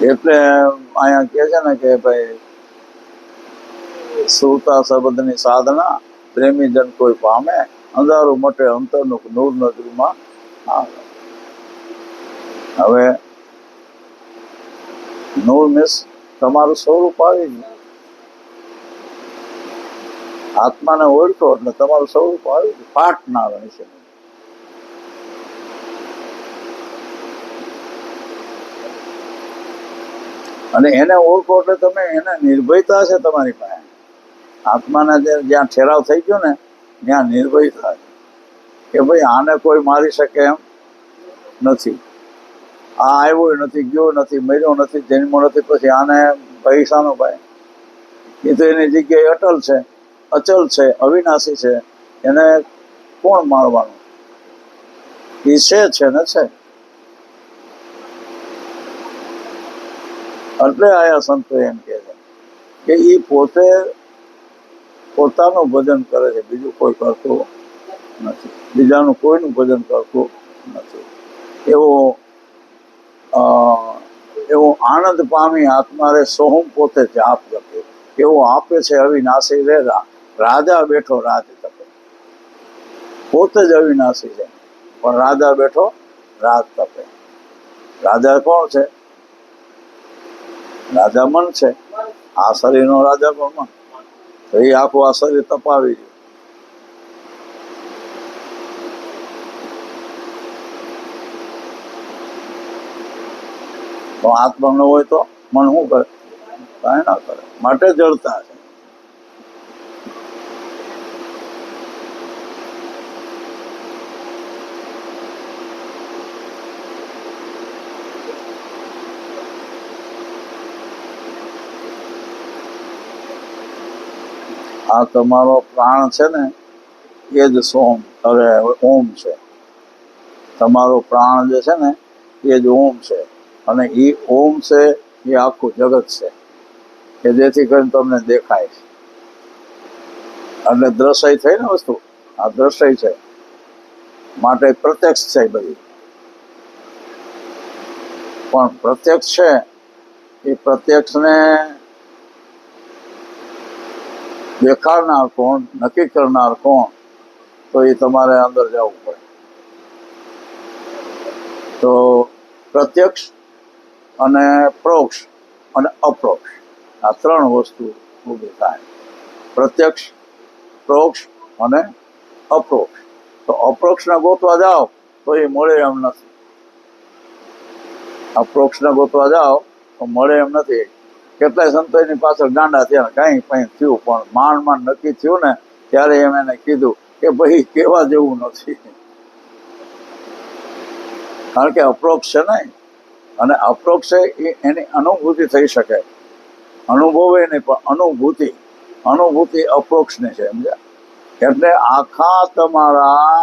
એટલે અહીંયા કે છે ને કે ભાઈ સુરતા શબ્દની સાધના પ્રેમી જન કોઈ પામે, અંધારું મટે અંતરનું નૂર નજરમાં આવે. હવે નૂર મીન્સ તમારું સ્વરૂપ આવી ગયું. આત્માને ઓળખો એટલે તમારું સ્વરૂપ આવી ગયું. પાઠ ના રહે છે. અને એને ઓળખો એટલે તમે એને નિર્ભયતા છે તમારી પાસે. આત્માને જ્યાં ઠેરાવ થઈ ગયો ને ત્યાં નિર્ભય થાય કે ભાઈ આને કોઈ મારી શકે એમ નથી. આ આવ્યો નથી, ગયો નથી, મર્યો નથી, જન્મો નથી, પછી આને પૈસાનો ભાઈ એ તો એની જગ્યાએ અટલ છે, અચલ છે, અવિનાશી છે. એને કોણ મારવાનું? એ છે ને છે. એટલે આયા સંતો એમ કે છે કે એ પોતે પોતાનું ભજન કરે છે, બીજું કોઈ કરતું નથી. બીજાનું કોઈનું ભજન કરતું નથી. એવો આનંદ પામી આત્મારે સોહમ પોતે છે આપ લખે એવો આપે છે અવિનાશી રે રાજા બેઠો રાજ તપે. પોતે જ અવિનાશી છે પણ રાજા બેઠો રાજ તપે. રાજા કોણ છે? રાજા મન છે. આ શરીરનો રાજા પણ મન. તો એ આખું આ શરીર તપાવી રહ્યું. તો આત્મા ન હોય તો મન શું કરે? કાંઈ ના કરે. માટે જડતા છે. આ તમારો પ્રાણ છે ને એ જ સોમ ઓમ છે. તમારો પ્રાણ જે છે ને એ જ ઓમ છે. અને એ ઓમ છે એ આખું જગત છે કે જેથી કરીને તમને દેખાય છે. એટલે દ્રશ્ય થઈ ને વસ્તુ. આ દ્રશ્ય છે માટે પ્રત્યક્ષ છે બધી. પણ પ્રત્યક્ષ છે એ પ્રત્યક્ષને દેખાડનાર કોણ, નક્કી કરનાર કોણ? તો એ તમારે અંદર જવું પડે. તો પ્રત્યક્ષ અને પ્રોક્ષ અને અપ્રોક્ષ આ ત્રણ વસ્તુ ઊભી થાય. પ્રત્યક્ષ, પ્રોક્ષ અને અપ્રોક્ષ. તો અપ્રોક્ષને ગોતવા જાઓ તો એ મળે એમ નથી. અપ્રોક્ષને ગોતવા જાઓ તો મળે એમ નથી. કેટલાય સંતો એની પાછળ ગાંડા થયા, કાંઈ કંઈ થયું, પણ માંડ નક્કી થયું ને ત્યારે એમ એને કીધું કે ભાઈ કેવા જેવું નથી. કારણ કે અપ્રોક્ષ છે ને. અને અપ્રોક્ષ એની અનુભૂતિ થઈ શકે. અનુભવે નહીં પણ અનુભૂતિ અપ્રોક્ષની છે. સમજ્યા? એટલે આખા તમારા